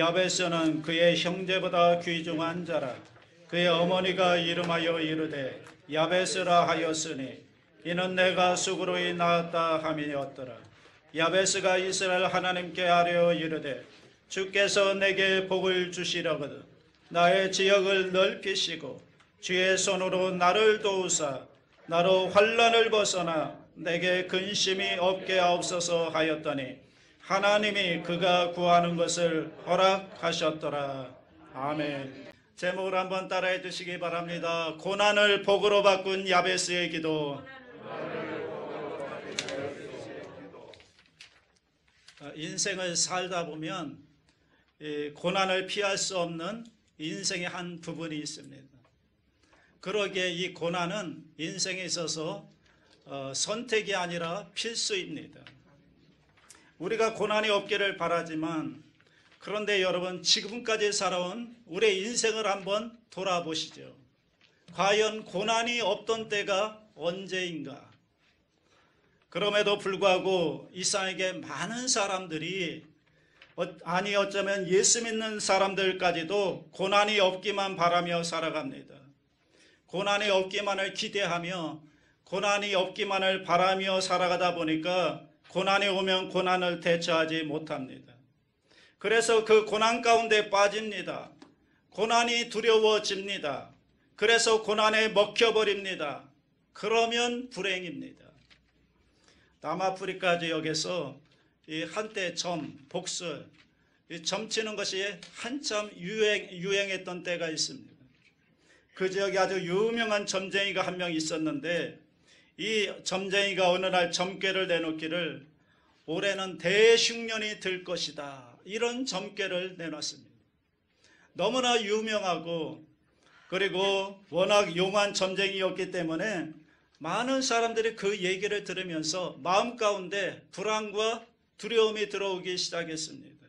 야베스는 그의 형제보다 귀중한 자라. 그의 어머니가 이름하여 이르되 야베스라 하였으니 이는 내가 수고로이 낳았다 함이었더라. 야베스가 이스라엘 하나님께 아뢰어 이르되 주께서 내게 복을 주시려거든 나의 지역을 넓히시고 주의 손으로 나를 도우사 나로 환난을 벗어나 내게 근심이 없게 하옵소서 하였더니 하나님이 그가 구하는 것을 허락하셨더라. 아멘. 제목을 한번 따라해 주시기 바랍니다. 고난을 복으로 바꾼 야베스의 기도. 인생을 살다 보면 고난을 피할 수 없는 인생의 한 부분이 있습니다. 그러기에 이 고난은 인생에 있어서 선택이 아니라 필수입니다. 우리가 고난이 없기를 바라지만 그런데 여러분 지금까지 살아온 우리의 인생을 한번 돌아보시죠. 과연 고난이 없던 때가 언제인가? 그럼에도 불구하고 이 세상에 많은 사람들이 어쩌면 예수 믿는 사람들까지도 고난이 없기만 바라며 살아갑니다. 고난이 없기만을 기대하며 고난이 없기만을 바라며 살아가다 보니까 고난이 오면 고난을 대처하지 못합니다. 그래서 그 고난 가운데 빠집니다. 고난이 두려워집니다. 그래서 고난에 먹혀버립니다. 그러면 불행입니다. 남아프리카 지역에서 한때 복술, 점치는 것이 한참 유행했던 때가 있습니다. 그 지역에 아주 유명한 점쟁이가 한 명 있었는데 이 점쟁이가 어느 날 점괘를 내놓기를 올해는 대흉년이 들 것이다. 이런 점괘를 내놨습니다. 너무나 유명하고 그리고 워낙 용한 점쟁이였기 때문에 많은 사람들이 그 얘기를 들으면서 마음 가운데 불안과 두려움이 들어오기 시작했습니다.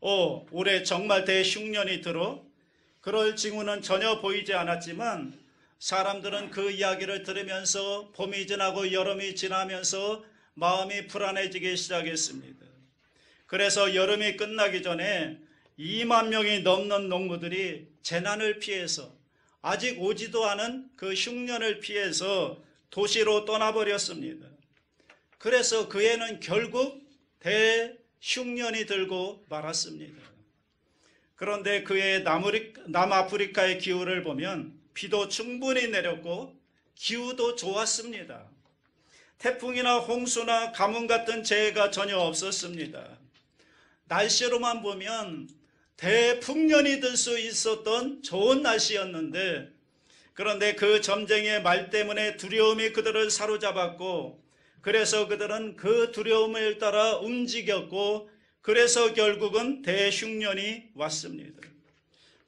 올해 정말 대흉년이 들어? 그럴 징후는 전혀 보이지 않았지만 사람들은 그 이야기를 들으면서 봄이 지나고 여름이 지나면서 마음이 불안해지기 시작했습니다. 그래서 여름이 끝나기 전에 2만 명이 넘는 농부들이 재난을 피해서 아직 오지도 않은 그 흉년을 피해서 도시로 떠나버렸습니다. 그래서 그 해는 결국 대흉년이 들고 말았습니다. 그런데 그해 남아프리카의 기후를 보면 비도 충분히 내렸고 기후도 좋았습니다. 태풍이나 홍수나 가뭄 같은 재해가 전혀 없었습니다. 날씨로만 보면 대풍년이 들 수 있었던 좋은 날씨였는데 그런데 그 점쟁이의 말 때문에 두려움이 그들을 사로잡았고 그래서 그들은 그 두려움을 따라 움직였고 그래서 결국은 대흉년이 왔습니다.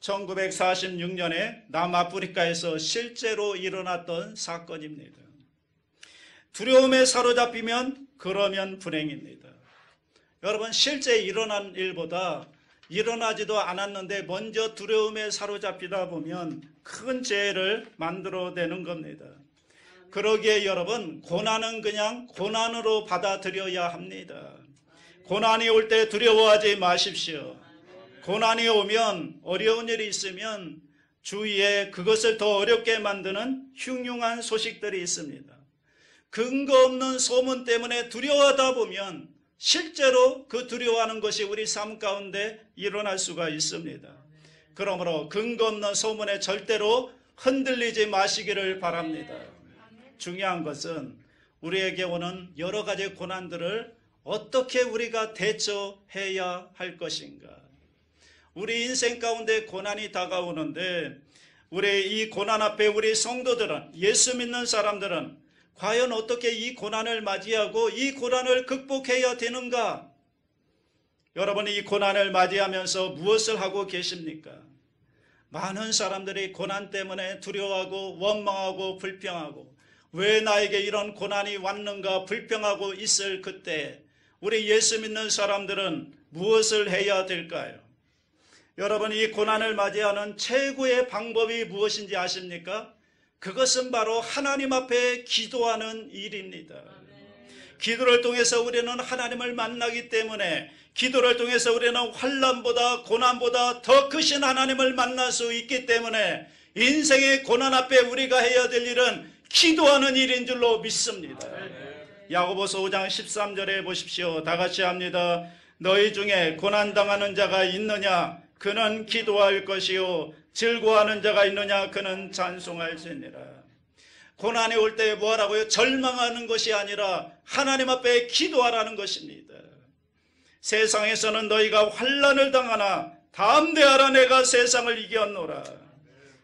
1946년에 남아프리카에서 실제로 일어났던 사건입니다. 두려움에 사로잡히면 그러면 불행입니다. 여러분 실제 일어난 일보다 일어나지도 않았는데 먼저 두려움에 사로잡히다 보면 큰 재해를 만들어내는 겁니다. 그러기에 여러분 고난은 그냥 고난으로 받아들여야 합니다. 고난이 올 때 두려워하지 마십시오. 고난이 오면 어려운 일이 있으면 주위에 그것을 더 어렵게 만드는 흉흉한 소식들이 있습니다. 근거 없는 소문 때문에 두려워하다 보면 실제로 그 두려워하는 것이 우리 삶 가운데 일어날 수가 있습니다. 그러므로 근거 없는 소문에 절대로 흔들리지 마시기를 바랍니다. 중요한 것은 우리에게 오는 여러 가지 고난들을 어떻게 우리가 대처해야 할 것인가. 우리 인생 가운데 고난이 다가오는데 우리 이 고난 앞에 우리 성도들은 예수 믿는 사람들은 과연 어떻게 이 고난을 맞이하고 이 고난을 극복해야 되는가? 여러분이 이 고난을 맞이하면서 무엇을 하고 계십니까? 많은 사람들이 고난 때문에 두려워하고 원망하고 불평하고 왜 나에게 이런 고난이 왔는가 불평하고 있을 그때 우리 예수 믿는 사람들은 무엇을 해야 될까요? 여러분 이 고난을 맞이하는 최고의 방법이 무엇인지 아십니까? 그것은 바로 하나님 앞에 기도하는 일입니다. 기도를 통해서 우리는 하나님을 만나기 때문에 기도를 통해서 우리는 환난보다 고난보다 더 크신 하나님을 만날 수 있기 때문에 인생의 고난 앞에 우리가 해야 될 일은 기도하는 일인 줄로 믿습니다. 야고보서 5장 13절에 보십시오. 다 같이 합니다. 너희 중에 고난당하는 자가 있느냐? 그는 기도할 것이요 즐거워하는 자가 있느냐? 그는 찬송할지니라. 고난이 올 때 뭐하라고요? 절망하는 것이 아니라 하나님 앞에 기도하라는 것입니다. 세상에서는 너희가 환난을 당하나 담대하라, 내가 세상을 이겼노라.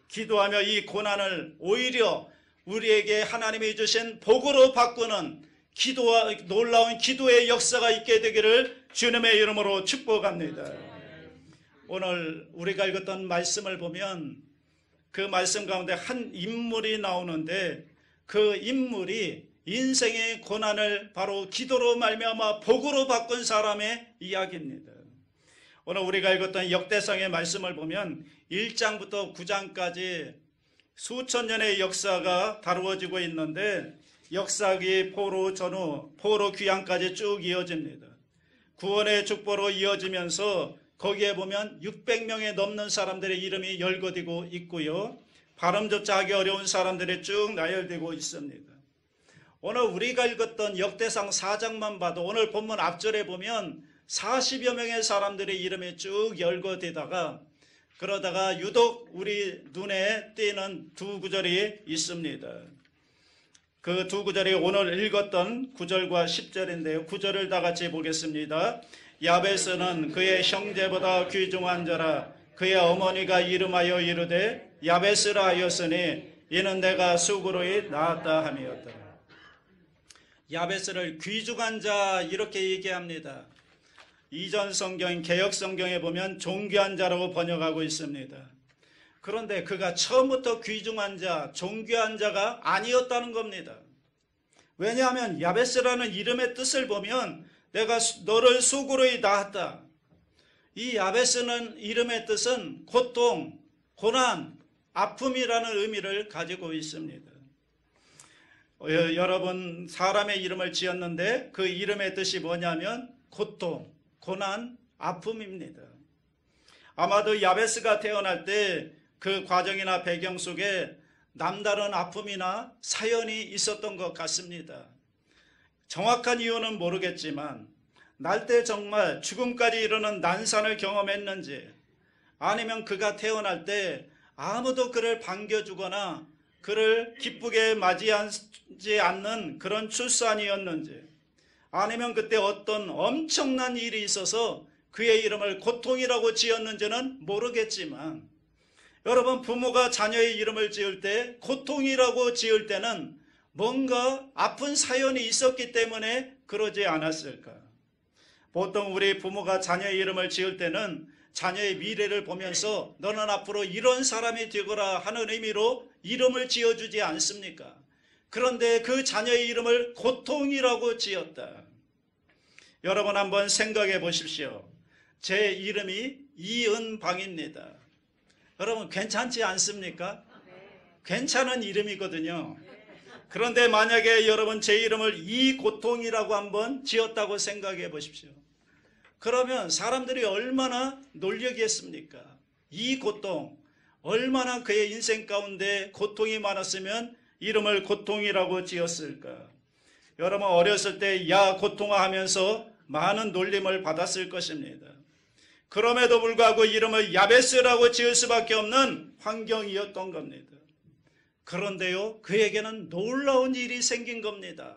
기도하며 이 고난을 오히려 우리에게 하나님이 주신 복으로 바꾸는 기도와 놀라운 기도의 역사가 있게 되기를 주님의 이름으로 축복합니다. 오늘 우리가 읽었던 말씀을 보면 그 말씀 가운데 한 인물이 나오는데 그 인물이 인생의 고난을 바로 기도로 말미암아 복으로 바꾼 사람의 이야기입니다. 오늘 우리가 읽었던 역대상의 말씀을 보면 1장부터 9장까지 수천 년의 역사가 다루어지고 있는데 역사기 포로 전후 포로 귀환까지 쭉 이어집니다. 구원의 축보로 이어지면서 거기에 보면 600명에 넘는 사람들의 이름이 열거되고 있고요. 발음조차 하기 어려운 사람들이 쭉 나열되고 있습니다. 오늘 우리가 읽었던 역대상 4장만 봐도 오늘 본문 앞절에 보면 40여 명의 사람들의 이름이 쭉 열거되다가 그러다가 유독 우리 눈에 띄는 두 구절이 있습니다. 그 두 구절이 오늘 읽었던 9절과 10절인데요. 9절을 다 같이 보겠습니다. 야베스는 그의 형제보다 귀중한 자라. 그의 어머니가 이름하여 이르되 야베스라 하였으니 이는 내가 수고로이 낳았다 함이었더라. 야베스를 귀중한 자 이렇게 얘기합니다. 이전 성경 개역 성경에 보면 존귀한 자라고 번역하고 있습니다. 그런데 그가 처음부터 귀중한 자, 존귀한 자가 아니었다는 겁니다. 왜냐하면 야베스라는 이름의 뜻을 보면 내가 너를 수고로이 낳았다. 이 야베스는 이름의 뜻은 고통, 고난, 아픔이라는 의미를 가지고 있습니다. 여러분 사람의 이름을 지었는데 그 이름의 뜻이 뭐냐면 고통, 고난, 아픔입니다. 아마도 야베스가 태어날 때 그 과정이나 배경 속에 남다른 아픔이나 사연이 있었던 것 같습니다. 정확한 이유는 모르겠지만 날 때 정말 죽음까지 이르는 난산을 경험했는지 아니면 그가 태어날 때 아무도 그를 반겨주거나 그를 기쁘게 맞이하지 않는 그런 출산이었는지 아니면 그때 어떤 엄청난 일이 있어서 그의 이름을 고통이라고 지었는지는 모르겠지만 여러분 부모가 자녀의 이름을 지을 때 고통이라고 지을 때는 뭔가 아픈 사연이 있었기 때문에 그러지 않았을까? 보통 우리 부모가 자녀의 이름을 지을 때는 자녀의 미래를 보면서 너는 앞으로 이런 사람이 되거라 하는 의미로 이름을 지어주지 않습니까? 그런데 그 자녀의 이름을 고통이라고 지었다. 여러분 한번 생각해 보십시오. 제 이름이 이은방입니다. 여러분 괜찮지 않습니까? 괜찮은 이름이거든요. 그런데 만약에 여러분 제 이름을 이고통이라고 한번 지었다고 생각해 보십시오. 그러면 사람들이 얼마나 놀리겠습니까? 이고통, 얼마나 그의 인생 가운데 고통이 많았으면 이름을 고통이라고 지었을까? 여러분 어렸을 때 야 고통아 하면서 많은 놀림을 받았을 것입니다. 그럼에도 불구하고 이름을 야베스라고 지을 수밖에 없는 환경이었던 겁니다. 그런데요, 그에게는 놀라운 일이 생긴 겁니다.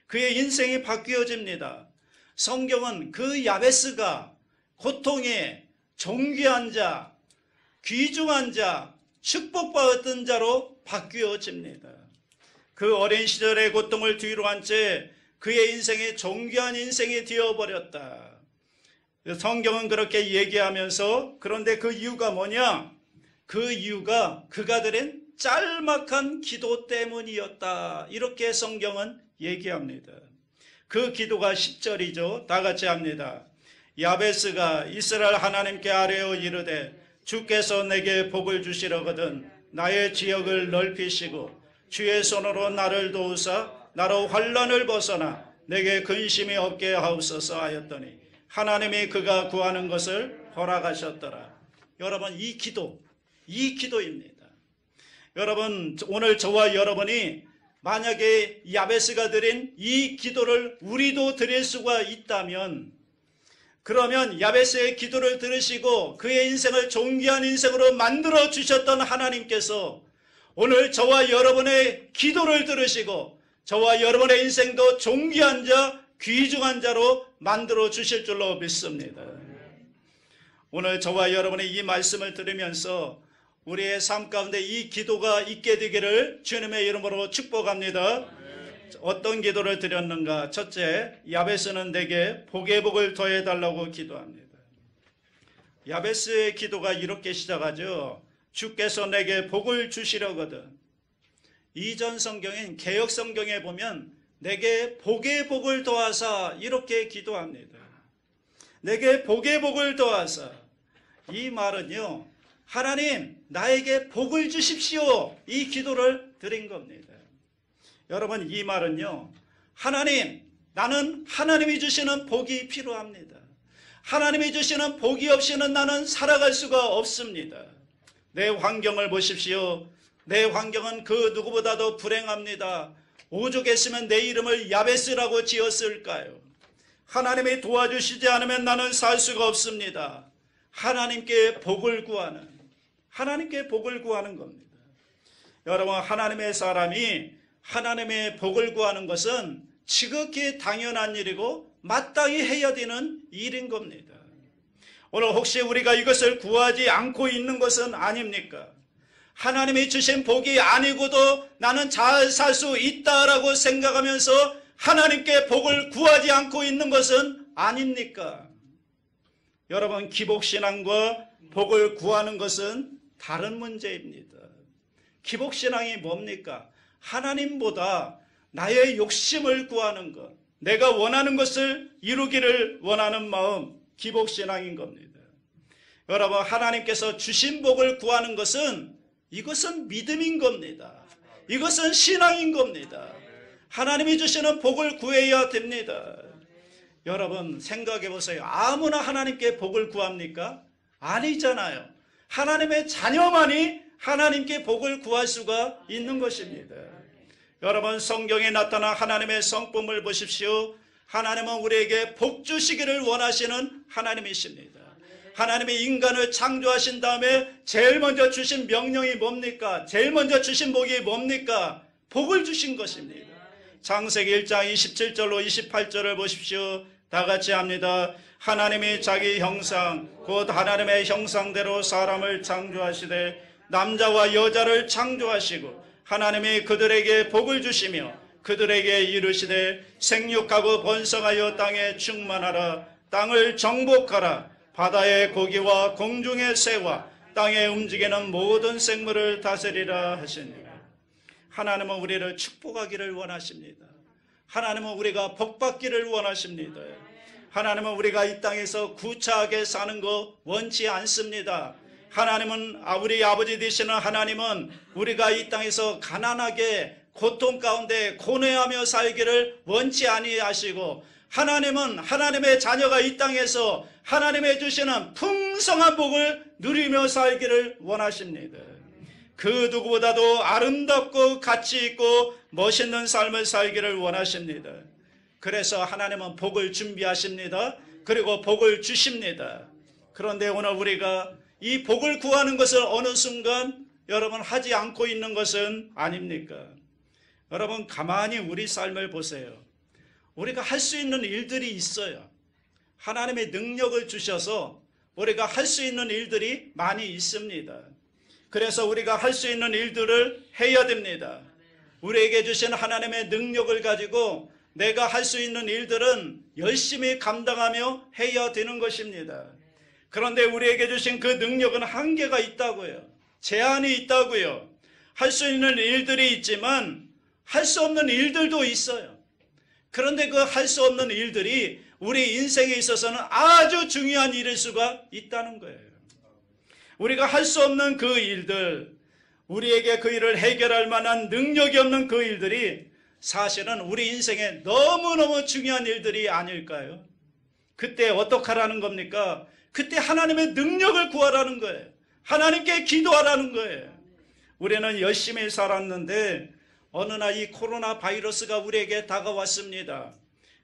그의 인생이 바뀌어집니다. 성경은 그 야베스가 고통의 존귀한 자, 귀중한 자, 축복받았던 자로 바뀌어집니다. 그 어린 시절의 고통을 뒤로 한 채 그의 인생이 존귀한 인생이 되어버렸다. 성경은 그렇게 얘기하면서 그런데 그 이유가 뭐냐? 그 이유가 그가 드린 짤막한 기도 때문이었다. 이렇게 성경은 얘기합니다. 그 기도가 10절이죠. 다 같이 합니다. 야베스가 이스라엘 하나님께 아뢰어 이르되 주께서 내게 복을 주시려거든 나의 지역을 넓히시고 주의 손으로 나를 도우사 나로 환난을 벗어나 내게 근심이 없게 하옵소서 하였더니 하나님이 그가 구하는 것을 허락하셨더라. 여러분, 이 기도입니다. 여러분, 오늘 저와 여러분이 만약에 야베스가 드린 이 기도를 우리도 드릴 수가 있다면, 그러면 야베스의 기도를 들으시고 그의 인생을 존귀한 인생으로 만들어 주셨던 하나님께서 오늘 저와 여러분의 기도를 들으시고 저와 여러분의 인생도 존귀한 자, 귀중한 자로 만들어 주실 줄로 믿습니다. 오늘 저와 여러분의 이 말씀을 들으면서 우리의 삶 가운데 이 기도가 있게 되기를 주님의 이름으로 축복합니다. 어떤 기도를 드렸는가? 첫째, 야베스는 내게 복의 복을 더해달라고 기도합니다. 야베스의 기도가 이렇게 시작하죠. 주께서 내게 복을 주시려거든. 이전 성경인 개역 성경에 보면 내게 복의 복을 더하사 이렇게 기도합니다. 내게 복의 복을 더하사. 이 말은요, 하나님 나에게 복을 주십시오, 이 기도를 드린 겁니다. 여러분, 이 말은요, 하나님, 나는 하나님이 주시는 복이 필요합니다. 하나님이 주시는 복이 없이는 나는 살아갈 수가 없습니다. 내 환경을 보십시오. 내 환경은 그 누구보다도 불행합니다. 오죽했으면 내 이름을 야베스라고 지었을까요? 하나님이 도와주시지 않으면 나는 살 수가 없습니다. 하나님께 복을 구하는 겁니다. 여러분, 하나님의 사람이 하나님의 복을 구하는 것은 지극히 당연한 일이고 마땅히 해야 되는 일인 겁니다. 오늘 혹시 우리가 이것을 구하지 않고 있는 것은 아닙니까? 하나님이 주신 복이 아니고도 나는 잘 살 수 있다라고 생각하면서 하나님께 복을 구하지 않고 있는 것은 아닙니까? 여러분, 기복신앙과 복을 구하는 것은 다른 문제입니다. 기복신앙이 뭡니까? 하나님보다 나의 욕심을 구하는 것, 내가 원하는 것을 이루기를 원하는 마음, 기복신앙인 겁니다. 여러분, 하나님께서 주신 복을 구하는 것은 이것은 믿음인 겁니다. 이것은 신앙인 겁니다. 하나님이 주시는 복을 구해야 됩니다. 여러분, 생각해 보세요. 아무나 하나님께 복을 구합니까? 아니잖아요. 하나님의 자녀만이 하나님께 복을 구할 수가 있는 것입니다. 여러분, 성경에 나타난 하나님의 성품을 보십시오. 하나님은 우리에게 복 주시기를 원하시는 하나님이십니다. 하나님이 인간을 창조하신 다음에 제일 먼저 주신 명령이 뭡니까? 제일 먼저 주신 복이 뭡니까? 복을 주신 것입니다. 창세기 1장 27절로 28절을 보십시오. 다 같이 합니다. 하나님이 자기 형상 곧 하나님의 형상대로 사람을 창조하시되 남자와 여자를 창조하시고 하나님이 그들에게 복을 주시며 그들에게 이르시되 생육하고 번성하여 땅에 충만하라. 땅을 정복하라. 바다의 고기와 공중의 새와 땅에 움직이는 모든 생물을 다스리라 하시니라. 하나님은 우리를 축복하기를 원하십니다. 하나님은 우리가 복받기를 원하십니다. 하나님은 우리가 이 땅에서 구차하게 사는 거 원치 않습니다. 하나님은 우리 아버지 되시는 하나님은 우리가 이 땅에서 가난하게 고통 가운데 고뇌하며 살기를 원치 아니하시고, 하나님은 하나님의 자녀가 이 땅에서 하나님의 주시는 풍성한 복을 누리며 살기를 원하십니다. 그 누구보다도 아름답고 가치 있고 멋있는 삶을 살기를 원하십니다. 그래서 하나님은 복을 준비하십니다. 그리고 복을 주십니다. 그런데 오늘 우리가 이 복을 구하는 것을 어느 순간 여러분 하지 않고 있는 것은 아닙니까? 여러분, 가만히 우리 삶을 보세요. 우리가 할 수 있는 일들이 있어요. 하나님의 능력을 주셔서 우리가 할 수 있는 일들이 많이 있습니다. 그래서 우리가 할 수 있는 일들을 해야 됩니다. 우리에게 주신 하나님의 능력을 가지고 내가 할 수 있는 일들은 열심히 감당하며 해야 되는 것입니다. 그런데 우리에게 주신 그 능력은 한계가 있다고요. 제한이 있다고요. 할 수 있는 일들이 있지만 할 수 없는 일들도 있어요. 그런데 그 할 수 없는 일들이 우리 인생에 있어서는 아주 중요한 일일 수가 있다는 거예요. 우리가 할 수 없는 그 일들, 우리에게 그 일을 해결할 만한 능력이 없는 그 일들이 사실은 우리 인생에 너무너무 중요한 일들이 아닐까요? 그때 어떻게 하라는 겁니까? 그때 하나님의 능력을 구하라는 거예요. 하나님께 기도하라는 거예요. 우리는 열심히 살았는데 어느 날 이 코로나 바이러스가 우리에게 다가왔습니다.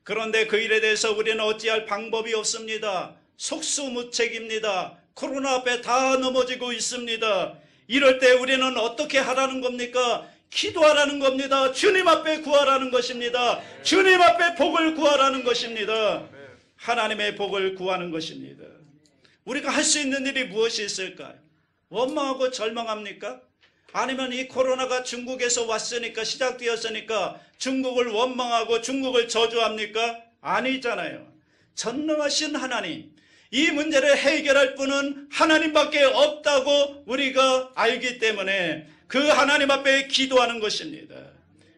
그런데 그 일에 대해서 우리는 어찌할 방법이 없습니다. 속수무책입니다. 코로나 앞에 다 넘어지고 있습니다. 이럴 때 우리는 어떻게 하라는 겁니까? 기도하라는 겁니다. 주님 앞에 구하라는 것입니다. 주님 앞에 복을 구하라는 것입니다. 하나님의 복을 구하는 것입니다. 우리가 할 수 있는 일이 무엇이 있을까요? 원망하고 절망합니까? 아니면 이 코로나가 중국에서 왔으니까, 시작되었으니까 중국을 원망하고 중국을 저주합니까? 아니잖아요. 전능하신 하나님, 이 문제를 해결할 분은 하나님밖에 없다고 우리가 알기 때문에 그 하나님 앞에 기도하는 것입니다.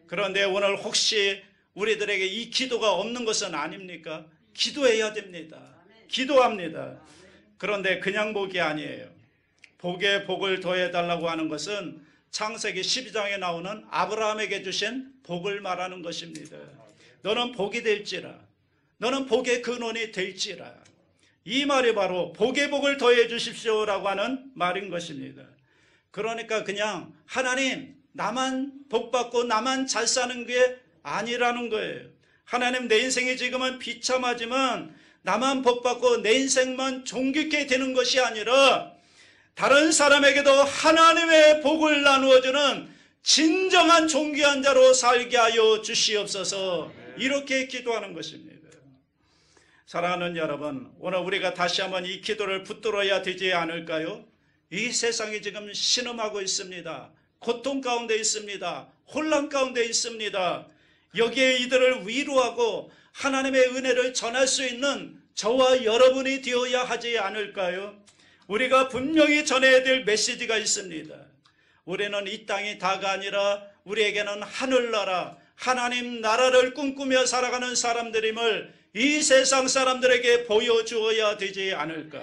그런데 오늘 혹시 우리들에게 이 기도가 없는 것은 아닙니까? 기도해야 됩니다. 기도합니다. 그런데 그냥 복이 아니에요. 복에 복을 더해달라고 하는 것은 창세기 12장에 나오는 아브라함에게 주신 복을 말하는 것입니다. 너는 복이 될지라, 너는 복의 근원이 될지라. 이 말이 바로 복의 복을 더해 주십시오라고 하는 말인 것입니다. 그러니까 그냥 하나님 나만 복받고 나만 잘 사는 게 아니라는 거예요. 하나님 내 인생이 지금은 비참하지만 나만 복받고 내 인생만 존귀케 되는 것이 아니라 다른 사람에게도 하나님의 복을 나누어주는 진정한 존귀한 자로 살게 하여 주시옵소서. 이렇게 기도하는 것입니다. 사랑하는 여러분, 오늘 우리가 다시 한번 이 기도를 붙들어야 되지 않을까요? 이 세상이 지금 신음하고 있습니다. 고통 가운데 있습니다. 혼란 가운데 있습니다. 여기에 이들을 위로하고 하나님의 은혜를 전할 수 있는 저와 여러분이 되어야 하지 않을까요? 우리가 분명히 전해야 될 메시지가 있습니다. 우리는 이 땅이 다가 아니라 우리에게는 하늘나라, 하나님 나라를 꿈꾸며 살아가는 사람들임을 이 세상 사람들에게 보여주어야 되지 않을까.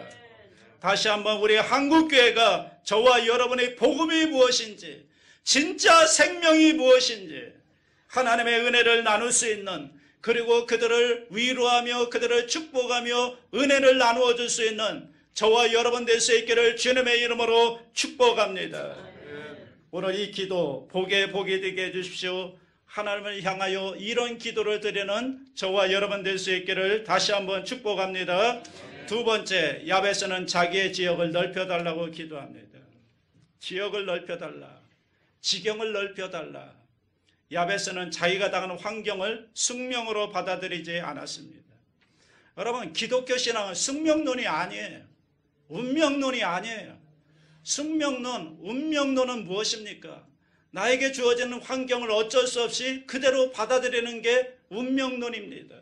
다시 한번 우리 한국교회가 저와 여러분의 복음이 무엇인지, 진짜 생명이 무엇인지, 하나님의 은혜를 나눌 수 있는, 그리고 그들을 위로하며 그들을 축복하며 은혜를 나누어 줄 수 있는 저와 여러분 될 수 있기를 주님의 이름으로 축복합니다. 오늘 이 기도 복에 복이 되게 해주십시오. 하나님을 향하여 이런 기도를 드리는 저와 여러분 될 수 있기를 다시 한번 축복합니다. 두 번째, 야베스는 자기의 지역을 넓혀달라고 기도합니다. 지역을 넓혀달라. 지경을 넓혀달라. 야베스는 자기가 당하는 환경을 숙명으로 받아들이지 않았습니다. 여러분, 기독교 신앙은 숙명론이 아니에요. 운명론이 아니에요. 숙명론, 운명론은 무엇입니까? 나에게 주어지는 환경을 어쩔 수 없이 그대로 받아들이는 게 운명론입니다.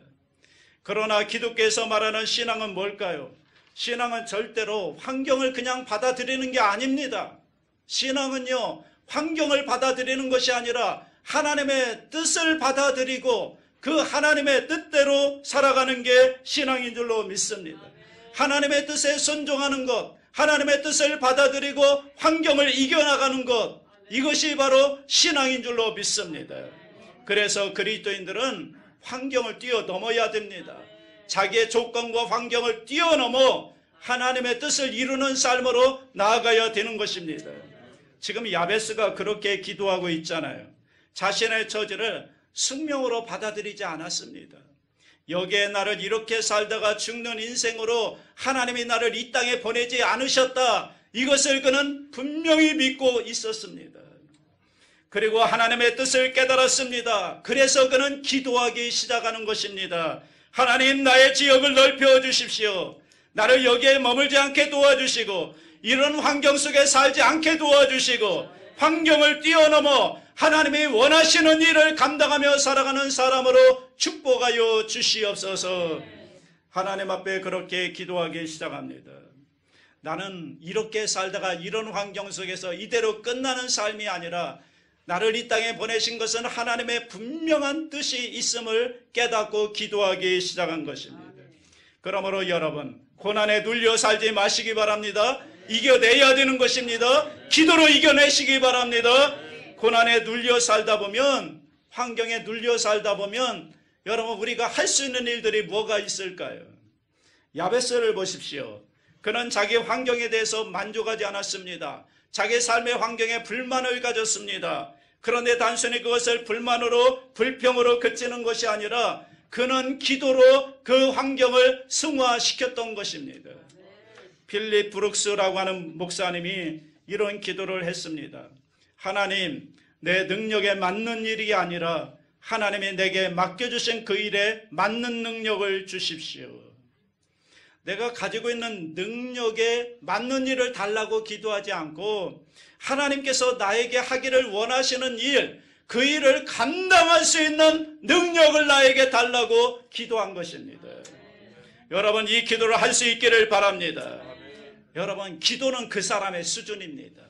그러나 기독교에서 말하는 신앙은 뭘까요? 신앙은 절대로 환경을 그냥 받아들이는 게 아닙니다. 신앙은요, 환경을 받아들이는 것이 아니라 하나님의 뜻을 받아들이고 그 하나님의 뜻대로 살아가는 게 신앙인 줄로 믿습니다. 하나님의 뜻에 순종하는 것, 하나님의 뜻을 받아들이고 환경을 이겨나가는 것, 이것이 바로 신앙인 줄로 믿습니다. 그래서 그리스도인들은 환경을 뛰어넘어야 됩니다. 자기의 조건과 환경을 뛰어넘어 하나님의 뜻을 이루는 삶으로 나아가야 되는 것입니다. 지금 야베스가 그렇게 기도하고 있잖아요. 자신의 처지를 숙명으로 받아들이지 않았습니다. 여기에 나를 이렇게 살다가 죽는 인생으로 하나님이 나를 이 땅에 보내지 않으셨다. 이것을 그는 분명히 믿고 있었습니다. 그리고 하나님의 뜻을 깨달았습니다. 그래서 그는 기도하기 시작하는 것입니다. 하나님, 나의 지역을 넓혀 주십시오. 나를 여기에 머물지 않게 도와주시고 이런 환경 속에 살지 않게 도와주시고 환경을 뛰어넘어 하나님이 원하시는 일을 감당하며 살아가는 사람으로 축복하여 주시옵소서. 하나님 앞에 그렇게 기도하기 시작합니다. 나는 이렇게 살다가 이런 환경 속에서 이대로 끝나는 삶이 아니라 나를 이 땅에 보내신 것은 하나님의 분명한 뜻이 있음을 깨닫고 기도하기 시작한 것입니다. 그러므로 여러분, 고난에 눌려 살지 마시기 바랍니다. 이겨내야 되는 것입니다. 기도로 이겨내시기 바랍니다. 고난에 눌려 살다 보면 환경에 눌려 살다 보면 여러분 우리가 할 수 있는 일들이 뭐가 있을까요? 야베스를 보십시오. 그는 자기 환경에 대해서 만족하지 않았습니다. 자기 삶의 환경에 불만을 가졌습니다. 그런데 단순히 그것을 불만으로 불평으로 그치는 것이 아니라 그는 기도로 그 환경을 승화시켰던 것입니다. 필립 브룩스라고 하는 목사님이 이런 기도를 했습니다. 하나님, 내 능력에 맞는 일이 아니라 하나님이 내게 맡겨주신 그 일에 맞는 능력을 주십시오. 내가 가지고 있는 능력에 맞는 일을 달라고 기도하지 않고 하나님께서 나에게 하기를 원하시는 일, 그 일을 감당할 수 있는 능력을 나에게 달라고 기도한 것입니다. 여러분, 이 기도를 할 수 있기를 바랍니다. 여러분, 기도는 그 사람의 수준입니다.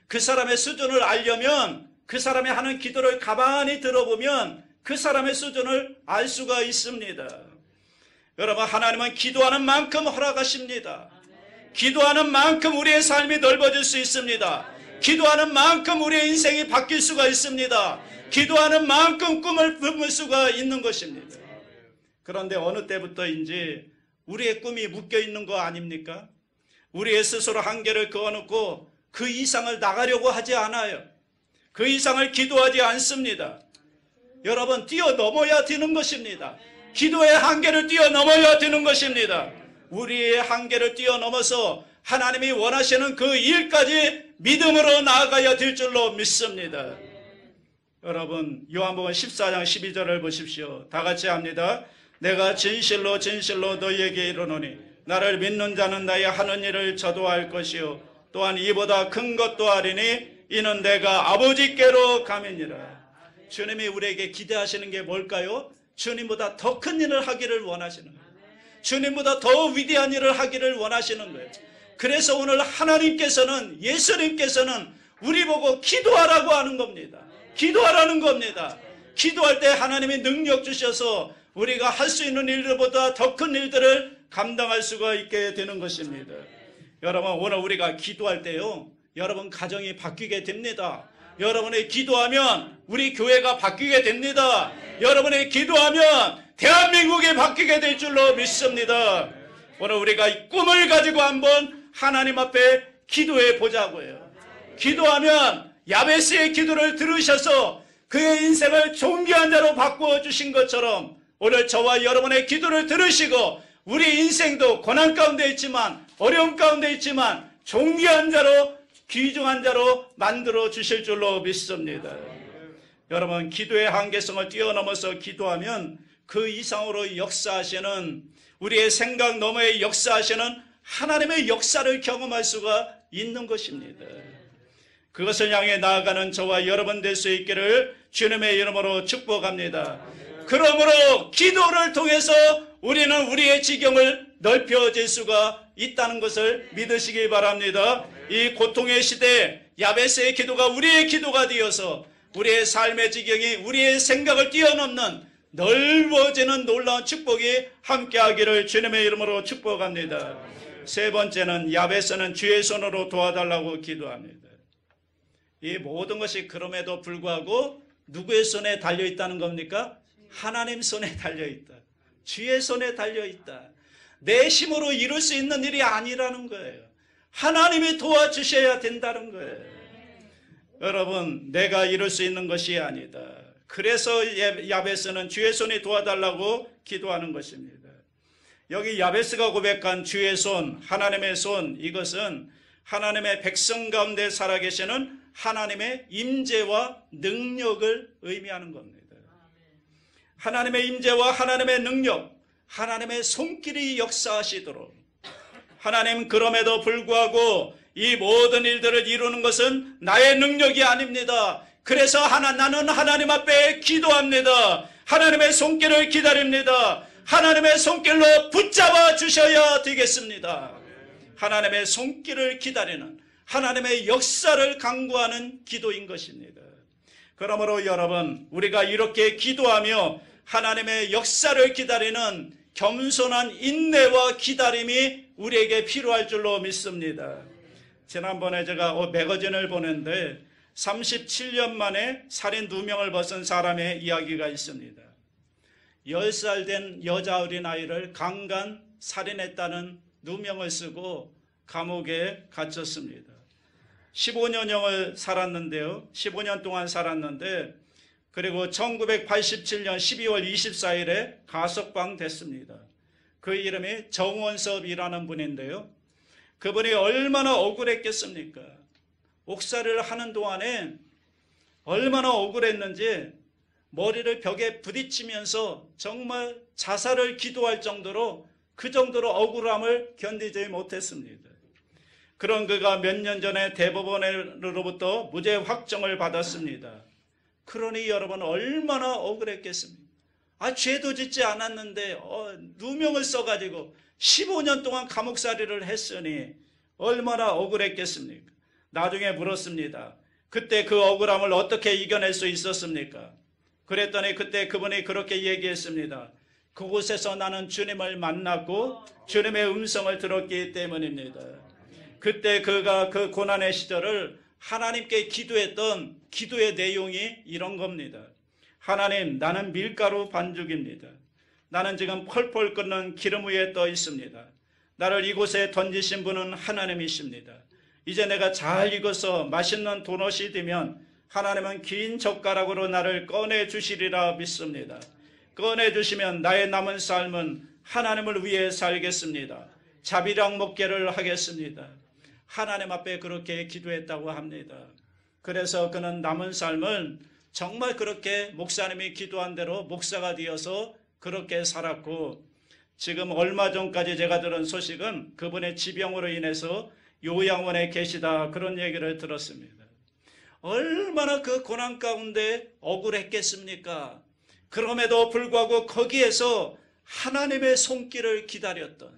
그 사람의 수준을 알려면 그 사람이 하는 기도를 가만히 들어보면 그 사람의 수준을 알 수가 있습니다. 여러분, 하나님은 기도하는 만큼 허락하십니다. 기도하는 만큼 우리의 삶이 넓어질 수 있습니다. 기도하는 만큼 우리의 인생이 바뀔 수가 있습니다. 기도하는 만큼 꿈을 품을 수가 있는 것입니다. 그런데 어느 때부터인지 우리의 꿈이 묶여 있는 거 아닙니까? 우리의 스스로 한계를 그어놓고 그 이상을 나가려고 하지 않아요. 그 이상을 기도하지 않습니다. 여러분, 뛰어넘어야 되는 것입니다. 기도의 한계를 뛰어넘어야 되는 것입니다. 우리의 한계를 뛰어넘어서 하나님이 원하시는 그 일까지 믿음으로 나아가야 될 줄로 믿습니다. 여러분, 요한복음 14장 12절을 보십시오. 다 같이 합니다. 내가 진실로 진실로 너희에게 이르노니 나를 믿는 자는 나의 하는 일을 저도 할 것이요 또한 이보다 큰 것도 하리니 이는 내가 아버지께로 감이니라. 주님이 우리에게 기대하시는 게 뭘까요? 주님보다 더 큰 일을 하기를 원하시는 거예요. 주님보다 더 위대한 일을 하기를 원하시는 거예요. 그래서 오늘 하나님께서는, 예수님께서는 우리 보고 기도하라고 하는 겁니다. 기도하라는 겁니다. 기도할 때 하나님이 능력 주셔서 우리가 할 수 있는 일들보다 더 큰 일들을 감당할 수가 있게 되는 것입니다. 여러분, 오늘 우리가 기도할 때요, 여러분 가정이 바뀌게 됩니다. 여러분이 기도하면 우리 교회가 바뀌게 됩니다. 여러분이 기도하면 대한민국이 바뀌게 될 줄로 믿습니다. 오늘 우리가 이 꿈을 가지고 한번 하나님 앞에 기도해 보자고요. 기도하면 야베스의 기도를 들으셔서 그의 인생을 존귀한 자로 바꾸어 주신 것처럼 오늘 저와 여러분의 기도를 들으시고 우리 인생도 고난 가운데 있지만 어려움 가운데 있지만 존귀한 자로 귀중한 자로 만들어 주실 줄로 믿습니다. 여러분, 기도의 한계성을 뛰어넘어서 기도하면 그 이상으로 역사하시는, 우리의 생각 너머에 역사하시는 하나님의 역사를 경험할 수가 있는 것입니다. 그것을 향해 나아가는 저와 여러분 될 수 있기를 주님의 이름으로 축복합니다. 그러므로 기도를 통해서 우리는 우리의 지경을 넓혀질 수가 있다는 것을 믿으시기 바랍니다. 이 고통의 시대에 야베스의 기도가 우리의 기도가 되어서 우리의 삶의 지경이 우리의 생각을 뛰어넘는 넓어지는 놀라운 축복이 함께하기를 주님의 이름으로 축복합니다. 세 번째는 야베스는 주의 손으로 도와달라고 기도합니다. 이 모든 것이 그럼에도 불구하고 누구의 손에 달려있다는 겁니까? 하나님 손에 달려있다. 주의 손에 달려있다. 내 힘으로 이룰 수 있는 일이 아니라는 거예요. 하나님이 도와주셔야 된다는 거예요. 여러분, 내가 이룰 수 있는 것이 아니다. 그래서 야베스는 주의 손이 도와달라고 기도하는 것입니다. 여기 야베스가 고백한 주의 손, 하나님의 손, 이것은 하나님의 백성 가운데 살아계시는 하나님의 임재와 능력을 의미하는 겁니다. 하나님의 임재와 하나님의 능력, 하나님의 손길이 역사하시도록, 하나님 그럼에도 불구하고 이 모든 일들을 이루는 것은 나의 능력이 아닙니다. 그래서 나는 하나님 앞에 기도합니다. 하나님의 손길을 기다립니다. 하나님의 손길로 붙잡아 주셔야 되겠습니다. 하나님의 손길을 기다리는, 하나님의 역사를 간구하는 기도인 것입니다. 그러므로 여러분, 우리가 이렇게 기도하며 하나님의 역사를 기다리는 겸손한 인내와 기다림이 우리에게 필요할 줄로 믿습니다. 지난번에 제가 매거진을 보는데 37년 만에 살인 2명을 벗은 사람의 이야기가 있습니다. 10살 된 여자 어린아이를 강간 살인했다는 누명을 쓰고 감옥에 갇혔습니다. 15년형을 살았는데요. 15년 동안 살았는데 그리고 1987년 12월 24일에 가석방 됐습니다. 그 이름이 정원섭이라는 분인데요. 그분이 얼마나 억울했겠습니까? 옥살이를 하는 동안에 얼마나 억울했는지 머리를 벽에 부딪히면서 정말 자살을 기도할 정도로 그 정도로 억울함을 견디지 못했습니다. 그런 그가 몇 년 전에 대법원으로부터 무죄 확정을 받았습니다. 그러니 여러분 얼마나 억울했겠습니까? 죄도 짓지 않았는데 누명을 써가지고 15년 동안 감옥살이를 했으니 얼마나 억울했겠습니까? 나중에 물었습니다. 그때 그 억울함을 어떻게 이겨낼 수 있었습니까? 그랬더니 그때 그분이 그렇게 얘기했습니다. 그곳에서 나는 주님을 만났고 주님의 음성을 들었기 때문입니다. 그때 그가 그 고난의 시절을 하나님께 기도했던 기도의 내용이 이런 겁니다. 하나님, 나는 밀가루 반죽입니다. 나는 지금 펄펄 끓는 기름 위에 떠 있습니다. 나를 이곳에 던지신 분은 하나님이십니다. 이제 내가 잘 익어서 맛있는 도넛이 되면 하나님은 긴 젓가락으로 나를 꺼내주시리라 믿습니다. 꺼내주시면 나의 남은 삶은 하나님을 위해 살겠습니다. 자비랑 먹기를 하겠습니다. 하나님 앞에 그렇게 기도했다고 합니다. 그래서 그는 남은 삶을 정말 그렇게 목사님이 기도한 대로 목사가 되어서 그렇게 살았고, 지금 얼마 전까지 제가 들은 소식은 그분의 지병으로 인해서 요양원에 계시다, 그런 얘기를 들었습니다. 얼마나 그 고난 가운데 억울했겠습니까? 그럼에도 불구하고 거기에서 하나님의 손길을 기다렸던,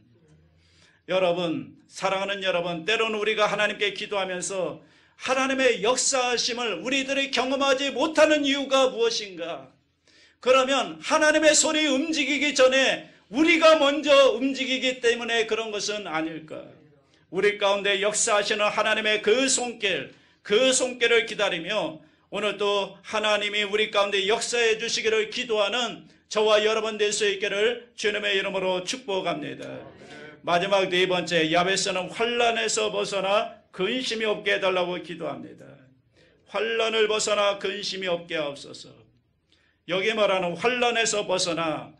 여러분, 사랑하는 여러분, 때로는 우리가 하나님께 기도하면서 하나님의 역사하심을 우리들이 경험하지 못하는 이유가 무엇인가? 그러면 하나님의 손이 움직이기 전에 우리가 먼저 움직이기 때문에 그런 것은 아닐까? 우리 가운데 역사하시는 하나님의 그 손길을 기다리며 오늘도 하나님이 우리 가운데 역사해 주시기를 기도하는 저와 여러분 될 수 있기를 주님의 이름으로 축복합니다. 마지막 네 번째, 야베스는 환난에서 벗어나 근심이 없게 해달라고 기도합니다. 환난을 벗어나 근심이 없게 하옵소서. 여기 말하는 환난에서 벗어나,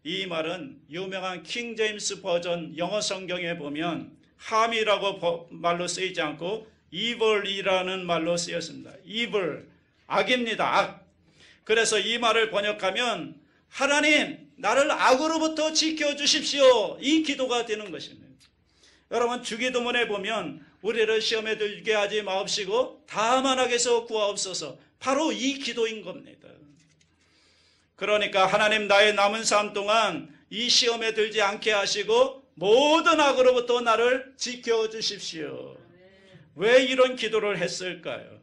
이 말은 유명한 킹 제임스 버전 영어 성경에 보면 함이라고 말로 쓰이지 않고 evil이라는 말로 쓰였습니다. evil, 악입니다. 악. 그래서 이 말을 번역하면 하나님, 나를 악으로부터 지켜주십시오, 이 기도가 되는 것입니다. 여러분, 주기도문에 보면 우리를 시험에 들게 하지 마옵시고 다만 악에서 구하옵소서, 바로 이 기도인 겁니다. 그러니까 하나님, 나의 남은 삶 동안 이 시험에 들지 않게 하시고 모든 악으로부터 나를 지켜주십시오. 왜 이런 기도를 했을까요?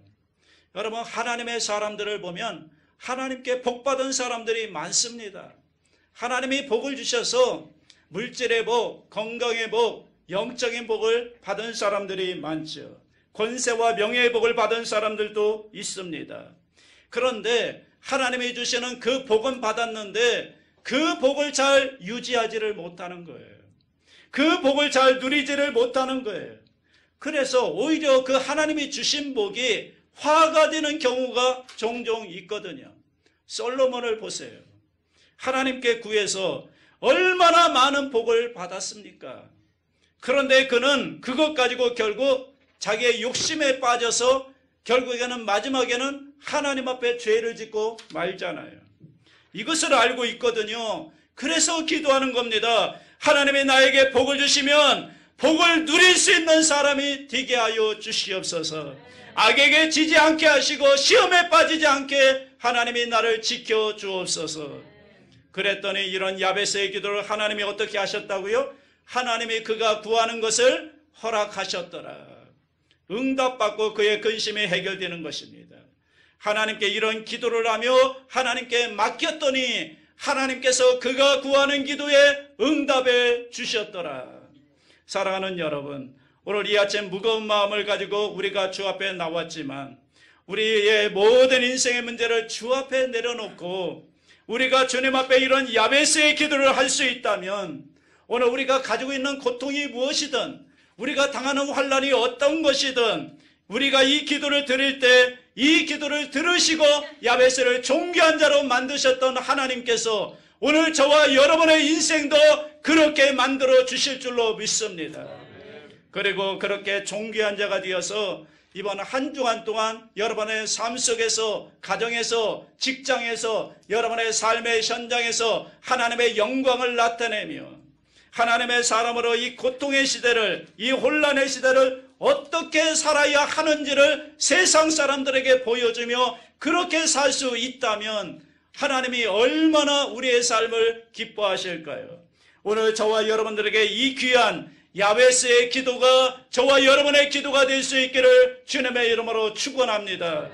여러분, 하나님의 사람들을 보면 하나님께 복받은 사람들이 많습니다. 하나님이 복을 주셔서 물질의 복, 건강의 복, 영적인 복을 받은 사람들이 많죠. 권세와 명예의 복을 받은 사람들도 있습니다. 그런데 하나님이 주시는 그 복은 받았는데 그 복을 잘 유지하지를 못하는 거예요. 그 복을 잘 누리지를 못하는 거예요. 그래서 오히려 그 하나님이 주신 복이 화가 되는 경우가 종종 있거든요. 솔로몬을 보세요. 하나님께 구해서 얼마나 많은 복을 받았습니까? 그런데 그는 그것 가지고 결국 자기의 욕심에 빠져서 결국에는 마지막에는 하나님 앞에 죄를 짓고 말잖아요. 이것을 알고 있거든요. 그래서 기도하는 겁니다. 하나님이 나에게 복을 주시면 복을 누릴 수 있는 사람이 되게 하여 주시옵소서. 악에게 지지 않게 하시고 시험에 빠지지 않게 하나님이 나를 지켜주옵소서. 그랬더니 이런 야베스의 기도를 하나님이 어떻게 하셨다고요? 하나님이 그가 구하는 것을 허락하셨더라. 응답받고 그의 근심이 해결되는 것입니다. 하나님께 이런 기도를 하며 하나님께 맡겼더니 하나님께서 그가 구하는 기도에 응답해 주셨더라. 사랑하는 여러분, 오늘 이 아침 무거운 마음을 가지고 우리가 주 앞에 나왔지만 우리의 모든 인생의 문제를 주 앞에 내려놓고 우리가 주님 앞에 이런 야베스의 기도를 할 수 있다면 오늘 우리가 가지고 있는 고통이 무엇이든 우리가 당하는 환난이 어떤 것이든 우리가 이 기도를 드릴 때 이 기도를 들으시고 야베스를 존귀한 자로 만드셨던 하나님께서 오늘 저와 여러분의 인생도 그렇게 만들어 주실 줄로 믿습니다. 그리고 그렇게 존귀한 자가 되어서 이번 한 주간 동안 여러분의 삶 속에서, 가정에서, 직장에서, 여러분의 삶의 현장에서 하나님의 영광을 나타내며 하나님의 사람으로 이 고통의 시대를, 이 혼란의 시대를 어떻게 살아야 하는지를 세상 사람들에게 보여주며 그렇게 살 수 있다면 하나님이 얼마나 우리의 삶을 기뻐하실까요? 오늘 저와 여러분들에게 이 귀한 야베스의 기도가 저와 여러분의 기도가 될 수 있기를 주님의 이름으로 축원합니다.